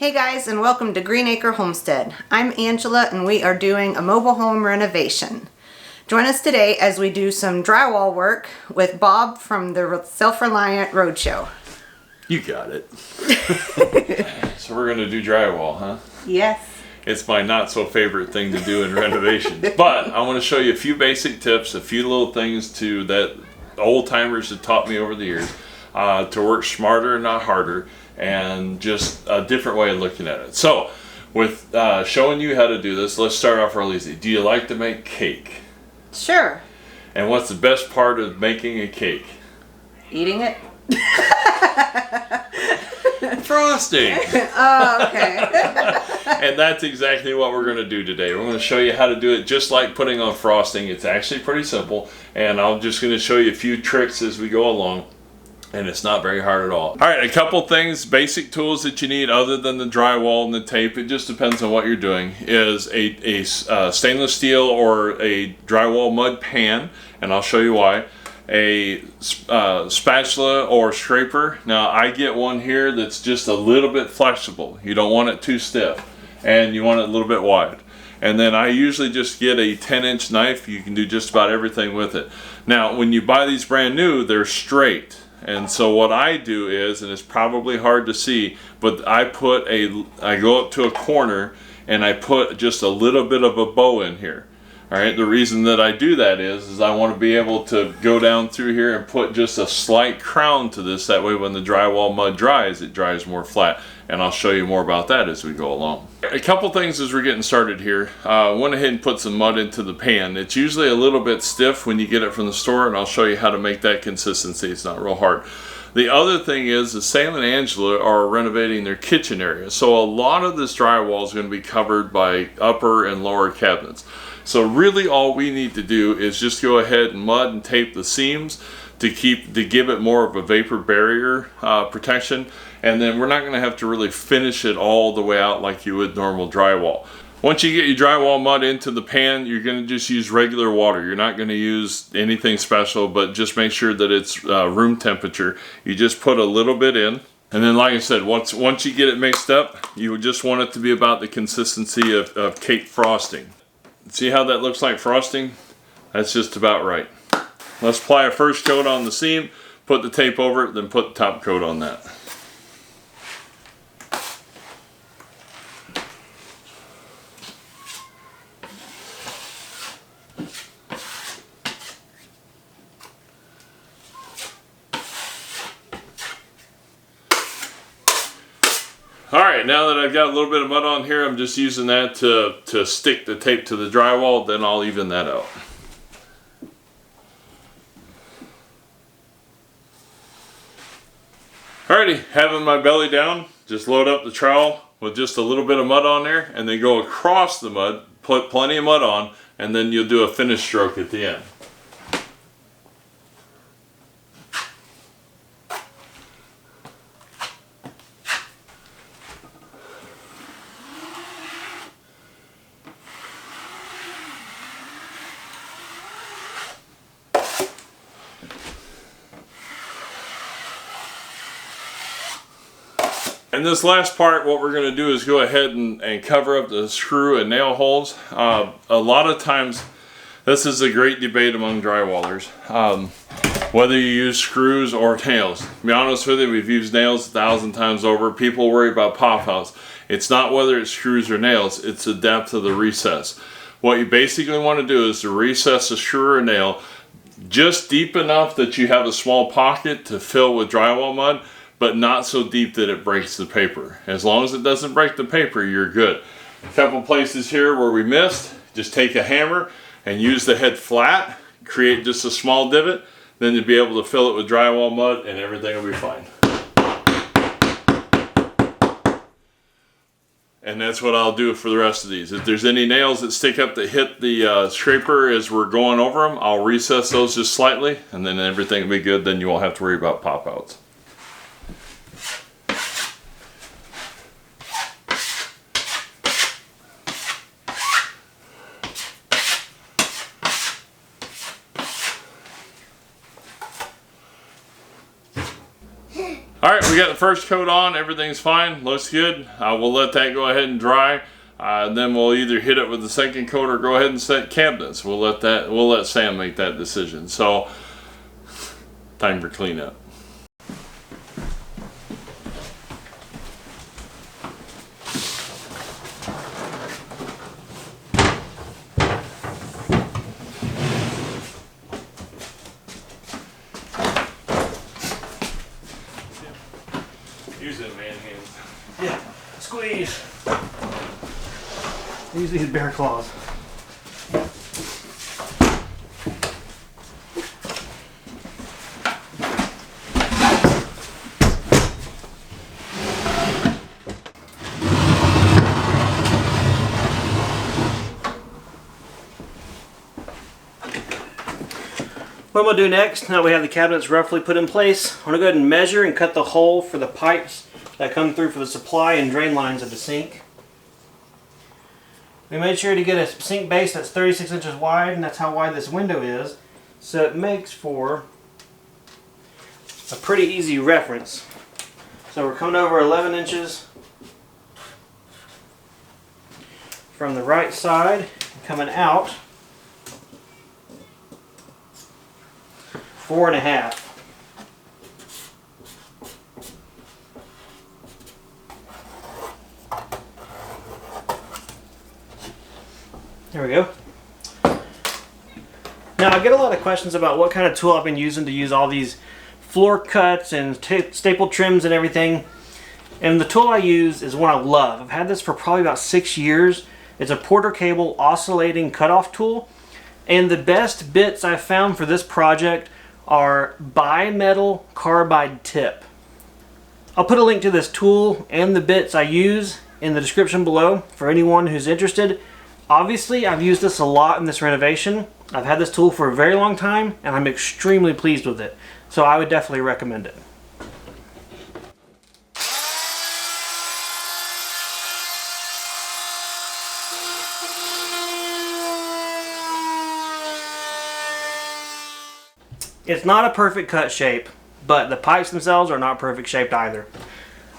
Hey guys, and welcome to Green Acre Homestead. I'm Angela and we are doing a mobile home renovation. Join us today as we do some drywall work with Bob from the Self-Reliant Roadshow. You got it. So we're going to do drywall, huh? Yes. It's my not so favorite thing to do in renovations. But I want to show you a few basic tips, a few little things that old timers have taught me over the years to work smarter and not harder, and just a different way of looking at it. So with showing you how to do this, let's start off real easy. Do you like to make cake? Sure. And what's the best part of making a cake? Eating it? Frosting. Oh, okay. And that's exactly what we're going to do today. We're going to show you how to do it just like putting on frosting. It's actually pretty simple, and I'm just going to show you a few tricks as we go along. And it's not very hard at all. All right, a couple things, basic tools that you need other than the drywall and the tape, it just depends on what you're doing, is a stainless steel or a drywall mud pan, and I'll show you why. A spatula or scraper. Now I get one here that's just a little bit flexible. You don't want it too stiff, and you want it a little bit wide. And then I usually just get a 10-inch knife. You can do just about everything with it. Now when you buy these brand new, they're straight. And so what I do is, and it's probably hard to see, but I go up to a corner and I put just a little bit of a bow in here. All right, the reason that I do that is I want to be able to go down through here and put just a slight crown to this. That way when the drywall mud dries, it dries more flat. And I'll show you more about that as we go along. A couple things as we're getting started here. Went ahead and put some mud into the pan. It's usually a little bit stiff when you get it from the store, and I'll show you how to make that consistency. It's not real hard. The other thing is Sam and Angela are renovating their kitchen area. So a lot of this drywall is going to be covered by upper and lower cabinets. So really all we need to do is just go ahead and mud and tape the seams to give it more of a vapor barrier protection. And then we're not going to have to really finish it all the way out like you would normal drywall. Once you get your drywall mud into the pan, you're going to just use regular water. You're not going to use anything special, but just make sure that it's room temperature. You just put a little bit in. And then like I said, once you get it mixed up, you just want it to be about the consistency of cake frosting. See how that looks like frosting? That's just about right. Let's apply a first coat on the seam, put the tape over it, then put the top coat on that. Alright, now that I've got a little bit of mud on here, I'm just using that to stick the tape to the drywall, then I'll even that out. Alrighty, having my belly down, just load up the trowel with just a little bit of mud on there, and then go across the mud, put plenty of mud on, and then you'll do a finish stroke at the end. And this last part, what we're going to do is go ahead and cover up the screw and nail holes. A lot of times, this is a great debate among drywallers, whether you use screws or nails. To be honest with you, we've used nails 1,000 times over. People worry about pop outs. It's not whether it's screws or nails, it's the depth of the recess. What you basically want to do is to recess a screw or nail just deep enough that you have a small pocket to fill with drywall mud, but not so deep that it breaks the paper. As long as it doesn't break the paper, you're good. A couple places here where we missed, just take a hammer and use the head flat, create just a small divot, then you'll be able to fill it with drywall mud and everything will be fine. And that's what I'll do for the rest of these. If there's any nails that stick up that hit the scraper as we're going over them, I'll recess those just slightly, and then everything will be good. Then you won't have to worry about pop outs. Alright, we got the first coat on. Everything's fine. Looks good. We'll let that go ahead and dry. Then we'll either hit it with the second coat or go ahead and set cabinets. We'll let Sam make that decision. So, time for cleanup. Use it, man hands. Yeah, squeeze. Use these bare claws. What I'm going to do next, now we have the cabinets roughly put in place, I'm going to go ahead and measure and cut the hole for the pipes that come through for the supply and drain lines of the sink. We made sure to get a sink base that's 36 inches wide, and that's how wide this window is. So it makes for a pretty easy reference. So we're coming over 11 inches from the right side, coming out 4.5. There we go. Now I get a lot of questions about what kind of tool I've been using to use all these floor cuts and staple trims and everything. And the tool I use is one I love. I've had this for probably about 6 years. It's a Porter cable oscillating cutoff tool. And the best bits I've found for this project are bimetal carbide tip. I'll put a link to this tool and the bits I use in the description below for anyone who's interested. Obviously, I've used this a lot in this renovation. I've had this tool for a very long time and I'm extremely pleased with it. So I would definitely recommend it. It's not a perfect cut shape, but the pipes themselves are not perfect shaped either.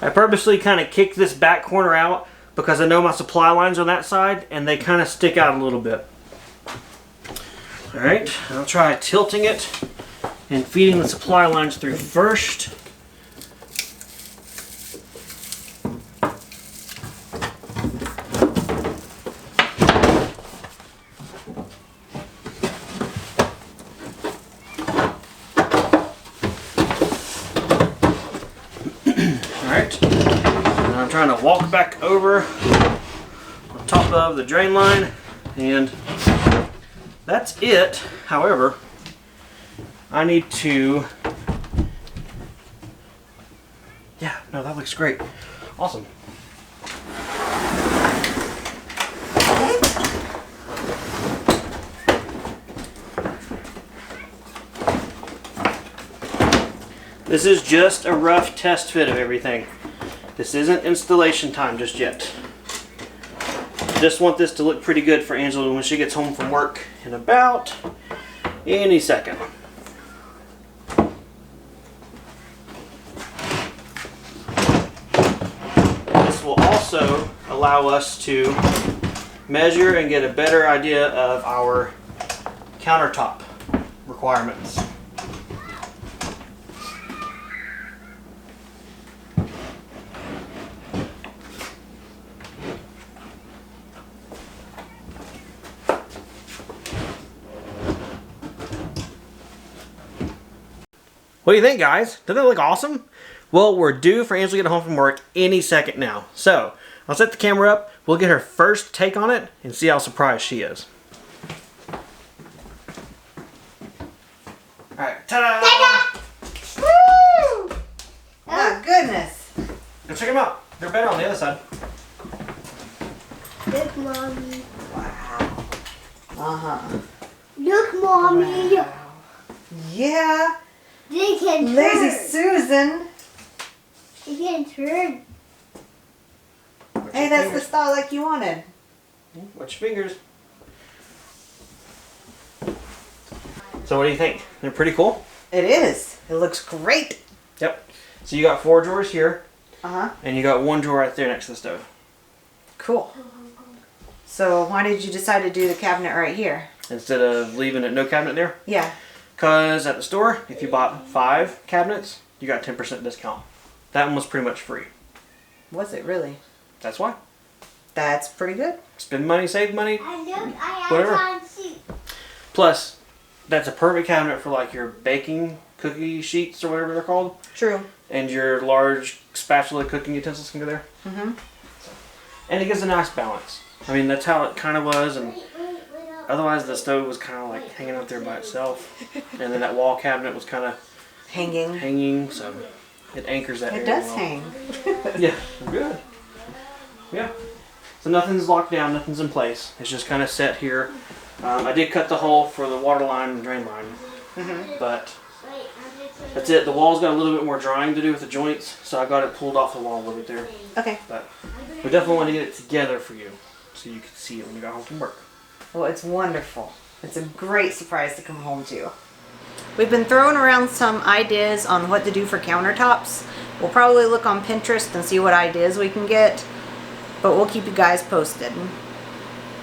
I purposely kind of kicked this back corner out because I know my supply lines are on that side and they kind of stick out a little bit. Alright, I'll try tilting it and feeding the supply lines through first. Alright, and I'm trying to walk back over on top of the drain line, and that's it. However, I need to, yeah, no, that looks great. Awesome. This is just a rough test fit of everything. This isn't installation time just yet. I just want this to look pretty good for Angela when she gets home from work in about any second. This will also allow us to measure and get a better idea of our countertop requirements. What do you think, guys? Doesn't that look awesome? Well, we're due for Angela to get home from work any second now. So, I'll set the camera up, we'll get her first take on it, and see how surprised she is. Alright, ta-da! Woo! Oh, goodness. Go check them out. They're better on the other side. Look, Mommy. Wow. Uh-huh. Look, Mommy. Wow. Yeah. They can turn. Lazy Susan. They can turn. Hey, that's the style like you wanted. Watch your fingers. So what do you think? They're pretty cool? It is. It looks great. Yep. So you got 4 drawers here, Uh-huh. and you got 1 drawer right there next to the stove. Cool. So why did you decide to do the cabinet right here? Instead of leaving it no cabinet there. Yeah. Because at the store, if you bought 5 cabinets, you got 10% discount. That one was pretty much free. Was it really? That's why. That's pretty good. Spend money, save money. I Whatever. can't see. Plus, that's a perfect cabinet for like your baking cookie sheets or whatever they're called. True. And your large spatula cooking utensils can go there. Mm-hmm. And it gives a nice balance. I mean, that's how it kind of was. And otherwise, the stove was kind of like hanging out there by itself. And then that wall cabinet was kind of Hanging. so it anchors that It area does well. hang. Yeah, good. Yeah. So nothing's locked down, nothing's in place. It's just kind of set here. I did cut the hole for the water line and drain line, but that's it. The wall's got a little bit more drying to do with the joints, so I got it pulled off the wall a little bit there. Okay. But we definitely want to get it together for you, so you can see it when you got home from work. Well, it's wonderful. It's a great surprise to come home to. We've been throwing around some ideas on what to do for countertops. We'll probably look on Pinterest and see what ideas we can get, but we'll keep you guys posted.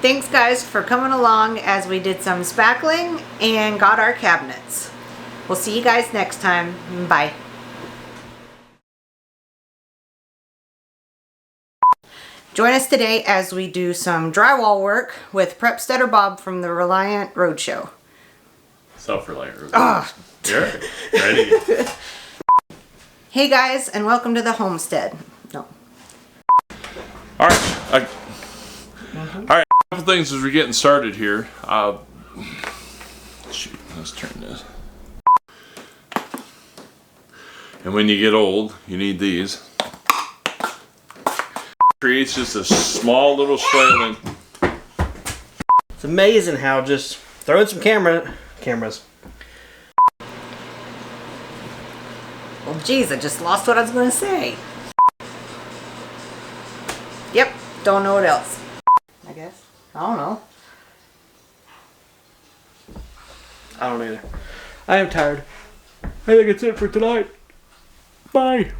Thanks guys for coming along as we did some spackling and got our cabinets. We'll see you guys next time. Bye. Join us today as we do some drywall work with Prepsteader Bob from the Reliant Roadshow. Self-reliant. Ah. You're ready. Hey guys, and welcome to the homestead. No. All right. All right. A couple things as we're getting started here. Shoot, let's turn this. And when you get old, you need these. Creates just a small little swelling. It's amazing how just throwing some cameras. Well, geez, I just lost what I was going to say. Yep, don't know what else. I guess. I don't know. I don't either. I am tired. I think it's it for tonight. Bye.